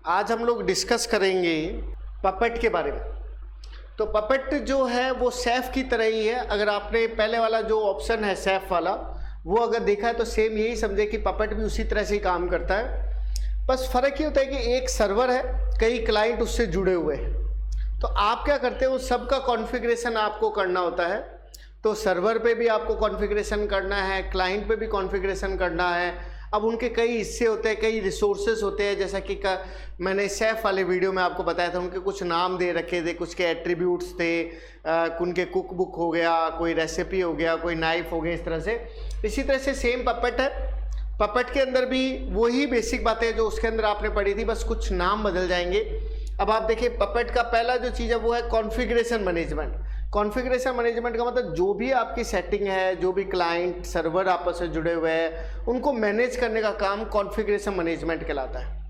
आज हम लोग डिस्कस करेंगे पपेट के बारे में। तो पपेट जो है वो सैफ की तरह ही है। अगर आपने पहले वाला जो ऑप्शन है सैफ वाला वो अगर देखा है तो सेम यही समझे कि पपेट भी उसी तरह से ही काम करता है। बस फ़र्क ये होता है कि एक सर्वर है, कई क्लाइंट उससे जुड़े हुए हैं। तो आप क्या करते हो, सबका कॉन्फ़िगरेशन आपको करना होता है। तो सर्वर पे भी आपको कॉन्फ़िगरेशन करना है, क्लाइंट पे भी कॉन्फ़िगरेशन करना है। अब उनके कई हिस्से होते हैं, कई रिसोर्सेज होते हैं, जैसा कि मैंने सैफ वाले वीडियो में आपको बताया था। उनके कुछ नाम दे रखे थे, कुछ के एट्रीब्यूट्स थे, उनके कुक बुक हो गया, कोई रेसिपी हो गया, कोई नाइफ हो गया, इस तरह से। इसी तरह से सेम पपेट है। पपेट के अंदर भी वही बेसिक बातें जो उसके अंदर आपने पढ़ी थी, बस कुछ नाम बदल जाएंगे। अब आप देखिए पपेट का पहला जो चीज़ है वो है कॉन्फ़िगरेशन मैनेजमेंट। कॉन्फ़िगरेशन मैनेजमेंट का मतलब जो भी आपकी सेटिंग है, जो भी क्लाइंट सर्वर आपस में जुड़े हुए हैं, उनको मैनेज करने का काम कॉन्फ़िगरेशन मैनेजमेंट कहलाता है।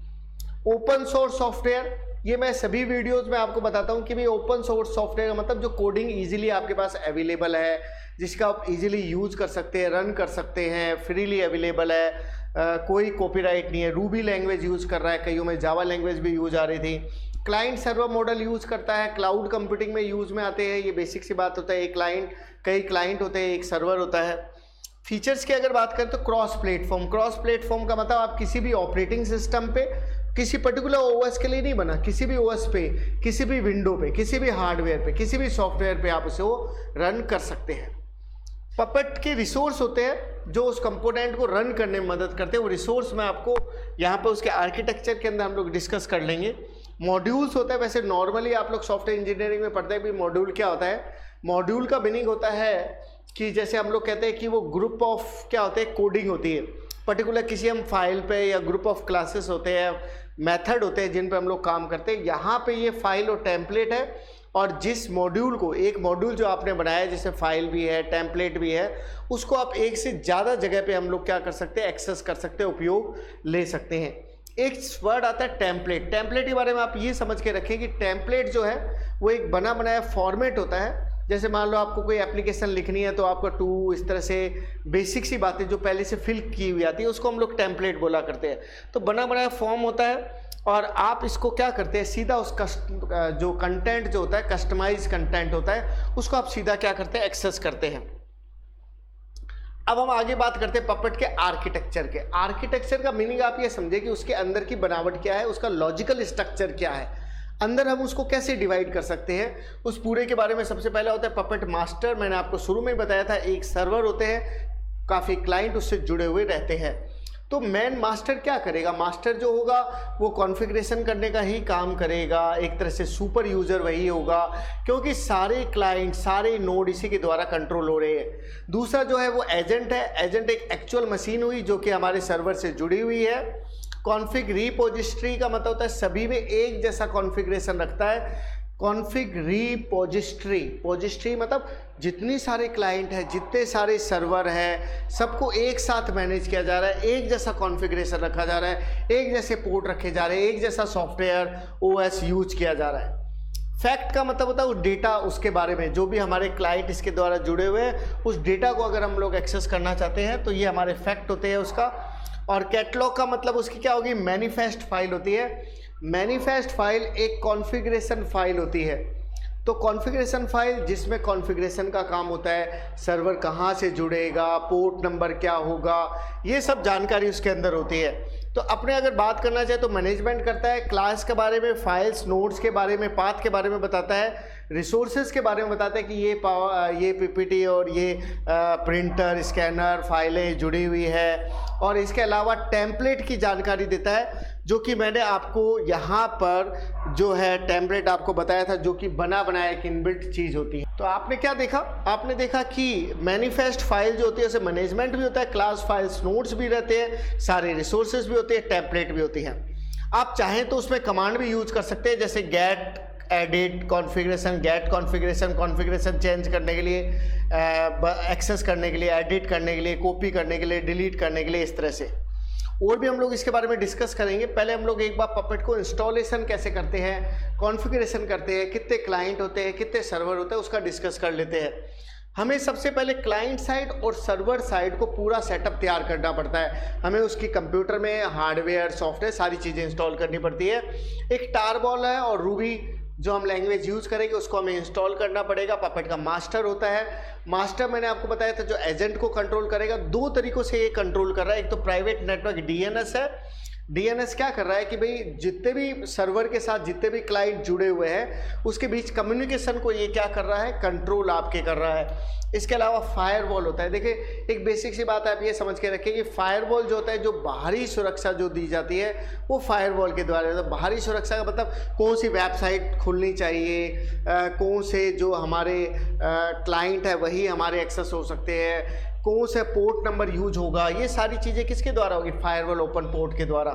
ओपन सोर्स सॉफ्टवेयर, ये मैं सभी वीडियोस में आपको बताता हूँ कि भाई ओपन सोर्स सॉफ्टवेयर का मतलब जो कोडिंग इजीली आपके पास अवेलेबल है, जिसका आप इजीली यूज़ कर सकते हैं, रन कर सकते हैं, फ्रीली अवेलेबल है, कोई कॉपीराइट नहीं है। रूबी लैंग्वेज यूज़ कर रहा है, कईयों में जावा लैंग्वेज भी यूज़ आ रही थी। क्लाइंट सर्वर मॉडल यूज़ करता है, क्लाउड कंप्यूटिंग में यूज़ में आते हैं। ये बेसिक सी बात होता है। एक क्लाइंट, कई क्लाइंट होते हैं, एक सर्वर होता है। फीचर्स की अगर बात करें तो क्रॉस प्लेटफॉर्म। क्रॉस प्लेटफॉर्म का मतलब आप किसी भी ऑपरेटिंग सिस्टम पे, किसी पर्टिकुलर ओएस के लिए नहीं बना, किसी भी ओएस पे, किसी भी विंडो पे, किसी भी हार्डवेयर पे, किसी भी सॉफ्टवेयर पे आप उसे वो रन कर सकते हैं। पपेट के रिसोर्स होते हैं जो उस कंपोनेंट को रन करने में मदद करते हैं। वो रिसोर्स मैं आपको यहाँ पर उसके आर्किटेक्चर के अंदर हम लोग डिस्कस कर लेंगे। मॉड्यूल्स होता है, वैसे नॉर्मली आप लोग सॉफ्टवेयर इंजीनियरिंग में पढ़ते हैं भी मॉड्यूल क्या होता है। मॉड्यूल का मीनिंग होता है कि जैसे हम लोग कहते हैं कि वो ग्रुप ऑफ क्या होते हैं, कोडिंग होती है पर्टिकुलर किसी हम फाइल पे, या ग्रुप ऑफ क्लासेस होते हैं, मेथड होते हैं जिन पे हम लोग काम करते हैं। यहाँ पे ये फाइल और टेम्पलेट है, और जिस मॉड्यूल को, एक मॉड्यूल जो आपने बनाया है जिसमें फाइल भी है, टेम्पलेट भी है, उसको आप एक से ज़्यादा जगह पे हम लोग क्या कर सकते हैं, एक्सेस कर सकते हैं, उपयोग ले सकते हैं। एक वर्ड आता है टेम्पलेट। टेम्पलेट के बारे में आप ये समझ के रखें कि टेम्पलेट जो है वो एक बना बनाया फॉर्मेट होता है। जैसे मान लो आपको कोई एप्लीकेशन लिखनी है तो आपका टू, इस तरह से बेसिक सी बातें जो पहले से फिल की हुई आती है उसको हम लोग टेम्पलेट बोला करते हैं। तो बना बनाया फॉर्म होता है, और आप इसको क्या करते हैं, सीधा उस जो कंटेंट जो होता है, कस्टमाइज कंटेंट होता है, उसको आप सीधा क्या करते हैं, एक्सेस करते हैं। अब हम आगे बात करते हैं पपेट के आर्किटेक्चर के। आर्किटेक्चर का मीनिंग आप ये समझे कि उसके अंदर की बनावट क्या है, उसका लॉजिकल स्ट्रक्चर क्या है, अंदर हम उसको कैसे डिवाइड कर सकते हैं, उस पूरे के बारे में सबसे पहले होता है पपेट मास्टर। मैंने आपको शुरू में बताया था, एक सर्वर होते हैं, काफ़ी क्लाइंट उससे जुड़े हुए रहते हैं। तो मैन मास्टर क्या करेगा, मास्टर जो होगा वो कॉन्फ़िगरेशन करने का ही काम करेगा। एक तरह से सुपर यूज़र वही होगा, क्योंकि सारे क्लाइंट, सारे नोड इसी के द्वारा कंट्रोल हो रहे हैं। दूसरा जो है वो एजेंट है। एजेंट एक एक्चुअल मशीन हुई जो कि हमारे सर्वर से जुड़ी हुई है। कॉन्फ़िग रिपोजिस्ट्री का मतलब होता है सभी में एक जैसा कॉन्फ़िगरेशन रखता है। कॉन्फ़िग रिपोजिस्ट्री, पोजिस्ट्री मतलब जितनी सारे क्लाइंट हैं, जितने सारे सर्वर हैं, सबको एक साथ मैनेज किया जा रहा है, एक जैसा कॉन्फ़िगरेशन रखा जा रहा है, एक जैसे पोर्ट रखे जा रहे हैं, एक जैसा सॉफ्टवेयर ओएस यूज किया जा रहा है। फैक्ट का मतलब होता है वो डेटा, उसके बारे में जो भी हमारे क्लाइंट इसके द्वारा जुड़े हुए हैं, उस डेटा को अगर हम लोग एक्सेस करना चाहते हैं तो ये हमारे फैक्ट होते हैं उसका। और कैटलॉग का मतलब उसकी क्या होगी, मैनिफेस्ट फाइल होती है। मैनिफेस्ट फाइल एक कॉन्फ़िगरेशन फाइल होती है। तो कॉन्फ़िगरेशन फाइल जिसमें कॉन्फ़िगरेशन का काम होता है, सर्वर कहाँ से जुड़ेगा, पोर्ट नंबर क्या होगा, ये सब जानकारी उसके अंदर होती है। तो अपने अगर बात करना चाहे तो मैनेजमेंट करता है, क्लास के बारे में, फाइल्स, नोड्स के बारे में, पाथ के बारे में बताता है, रिसोर्सेज के बारे में बताता है कि ये पीपीटी और ये प्रिंटर, स्कैनर, फाइलें जुड़ी हुई है, और इसके अलावा टेम्पलेट की जानकारी देता है, जो कि मैंने आपको यहाँ पर जो है टेम्पलेट आपको बताया था, जो कि बना बनाया एक इनबिल्ट चीज़ होती है। तो आपने क्या देखा, आपने देखा कि मैनिफेस्ट फाइल जो होती है उसे मैनेजमेंट भी होता है, क्लास फाइल्स, नोट्स भी रहते हैं, सारे रिसोर्सेज भी होते हैं, टेम्पलेट भी होती हैं। आप चाहें तो उसमें कमांड भी यूज कर सकते हैं, जैसे get, edit, configuration, get configuration, configuration change करने के लिए, एक्सेस करने के लिए, एडिट करने के लिए, कॉपी करने के लिए, डिलीट करने के लिए, इस तरह से। और भी हम लोग इसके बारे में डिस्कस करेंगे। पहले हम लोग एक बार पपेट को इंस्टॉलेशन कैसे करते हैं, कॉन्फ़िगरेशन करते हैं, कितने क्लाइंट होते हैं, कितने सर्वर होते हैं, उसका डिस्कस कर लेते हैं। हमें सबसे पहले क्लाइंट साइड और सर्वर साइड को पूरा सेटअप तैयार करना पड़ता है। हमें उसकी कंप्यूटर में हार्डवेयर सॉफ्टवेयर सारी चीज़ें इंस्टॉल करनी पड़ती है। एक टारबॉल है और रूबी जो हम लैंग्वेज यूज़ करेंगे उसको हमें इंस्टॉल करना पड़ेगा। पपेट का मास्टर होता है। मास्टर मैंने आपको बताया था जो एजेंट को कंट्रोल करेगा। दो तरीक़ों से ये कंट्रोल कर रहा है। एक तो प्राइवेट नेटवर्क DNS है। DNS क्या कर रहा है कि भाई जितने भी सर्वर के साथ जितने भी क्लाइंट जुड़े हुए हैं उसके बीच कम्युनिकेशन को ये क्या कर रहा है, कंट्रोल आपके कर रहा है। इसके अलावा फायरवॉल होता है। देखिए एक बेसिक सी बात आप ये समझ के रखें कि फायरवॉल जो होता है, जो बाहरी सुरक्षा जो दी जाती है वो फायरवॉल के द्वारा। तो बाहरी सुरक्षा का मतलब कौन सी वेबसाइट खुलनी चाहिए, कौन से जो हमारे क्लाइंट है वही हमारे एक्सेस हो सकते हैं, कौन सा पोर्ट नंबर यूज होगा, ये सारी चीज़ें किसके द्वारा होगी, फायरवॉल ओपन पोर्ट के द्वारा।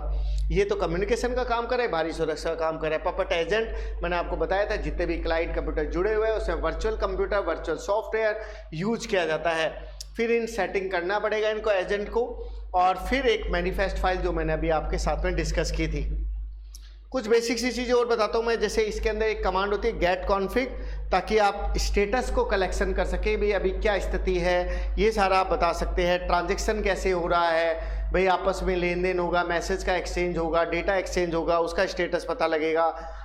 ये तो कम्युनिकेशन का काम करे, बाहरी सुरक्षा का काम करे। पपेट एजेंट मैंने आपको बताया था जितने भी क्लाइंट कंप्यूटर जुड़े हुए हैं उसमें virtual computer virtual software use किया जाता है। फिर इन सेटिंग करना पड़ेगा इनको एजेंट को, और फिर एक मैनिफेस्ट फाइल जो मैंने अभी आपके साथ में डिस्कस की थी। कुछ बेसिक सी चीज़ें और बताता हूँ मैं। जैसे इसके अंदर एक कमांड होती है गेट कॉन्फिग, ताकि आप स्टेटस को कलेक्शन कर सकें, भाई अभी क्या स्थिति है ये सारा आप बता सकते हैं। ट्रांजैक्शन कैसे हो रहा है, भाई आपस में लेन देन होगा, मैसेज का एक्सचेंज होगा, डेटा एक्सचेंज होगा, उसका स्टेटस पता लगेगा।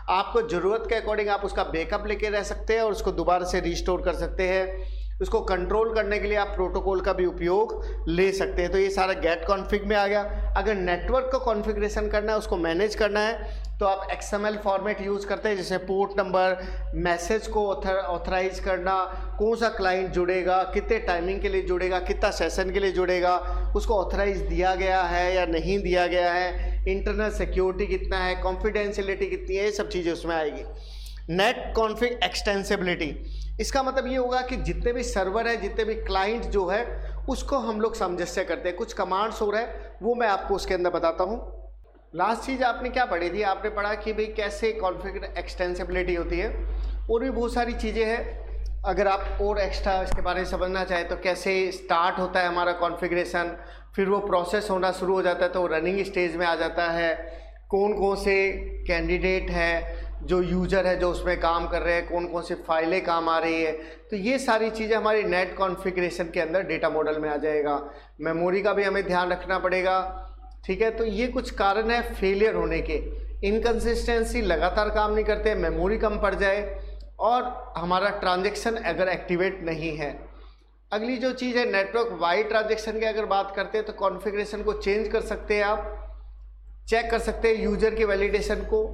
आपको ज़रूरत के अकॉर्डिंग आप उसका बैकअप लेके रह सकते हैं और उसको दोबारा से रिस्टोर कर सकते हैं। उसको कंट्रोल करने के लिए आप प्रोटोकॉल का भी उपयोग ले सकते हैं। तो ये सारा गेट कॉन्फिग में आ गया। अगर नेटवर्क को कॉन्फ़िगरेशन करना है, उसको मैनेज करना है, तो आप XML फॉर्मेट यूज़ करते हैं, जैसे पोर्ट नंबर, मैसेज को ऑथराइज करना, कौन सा क्लाइंट जुड़ेगा, कितने टाइमिंग के लिए जुड़ेगा, कितना सेशन के लिए जुड़ेगा, उसको ऑथराइज दिया गया है या नहीं दिया गया है, इंटरनल सिक्योरिटी कितना है, कॉन्फिडेंशियलिटी कितनी है, ये सब चीज़ें उसमें आएगी। नेट कॉन्फिग एक्सटेंसिबिलिटी, इसका मतलब ये होगा कि जितने भी सर्वर है, जितने भी क्लाइंट जो है उसको हम लोग सामंजस्य करते हैं। कुछ कमांड्स हो रहे हैं वो मैं आपको उसके अंदर बताता हूँ। लास्ट चीज़ आपने क्या पढ़ी थी, आपने पढ़ा कि भाई कैसे कॉन्फिग एक्सटेंसिबिलिटी होती है, और भी बहुत सारी चीज़ें हैं। अगर आप और एक्स्ट्रा इसके बारे में समझना चाहें तो कैसे स्टार्ट होता है हमारा कॉन्फ़िगरेशन, फिर वो प्रोसेस होना शुरू हो जाता है तो रनिंग स्टेज में आ जाता है, कौन कौन से कैंडिडेट हैं जो यूज़र है जो उसमें काम कर रहे हैं, कौन कौन सी फाइलें काम आ रही है, तो ये सारी चीज़ें हमारी नेट कॉन्फ़िगरेशन के अंदर डेटा मॉडल में आ जाएगा। मेमोरी का भी हमें ध्यान रखना पड़ेगा, ठीक है। तो ये कुछ कारण है फेलियर होने के। इनकन्सिस्टेंसी, लगातार काम नहीं करते, मेमोरी कम पड़ जाए, और हमारा ट्रांजैक्शन अगर एक्टिवेट नहीं है। अगली जो चीज़ है नेटवर्क वाइड ट्रांजैक्शन की अगर बात करते हैं तो कॉन्फ़िगरेशन को चेंज कर सकते हैं, आप चेक कर सकते हैं यूज़र के वैलिडेशन को,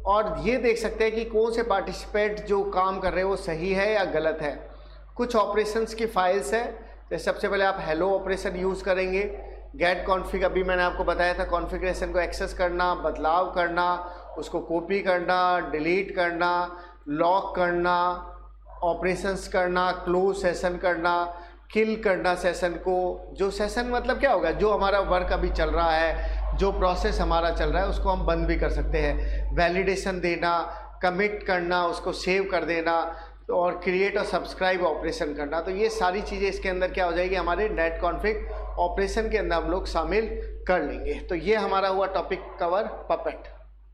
और ये देख सकते हैं कि कौन से पार्टिसिपेंट जो काम कर रहे हैं वो सही है या गलत है। कुछ ऑपरेशंस की फाइल्स है, जैसे सबसे पहले आप हेलो ऑपरेशन यूज़ करेंगे। गेट कॉन्फिग अभी मैंने आपको बताया था, कॉन्फ़िगरेशन को एक्सेस करना, बदलाव करना, उसको कॉपी करना, डिलीट करना, लॉक करना, ऑपरेशंस करना, क्लोज सेशन करना, किल करना सेशन को। जो सेशन मतलब क्या होगा, जो हमारा वर्क अभी चल रहा है, जो प्रोसेस हमारा चल रहा है उसको हम बंद भी कर सकते हैं। वैलिडेशन देना, कमिट करना, उसको सेव कर देना, और क्रिएट और सब्सक्राइब ऑपरेशन करना। तो ये सारी चीज़ें इसके अंदर क्या हो जाएगी, हमारे नेट कॉन्फिग ऑपरेशन के अंदर हम लोग शामिल कर लेंगे। तो ये हमारा हुआ टॉपिक कवर पपेट।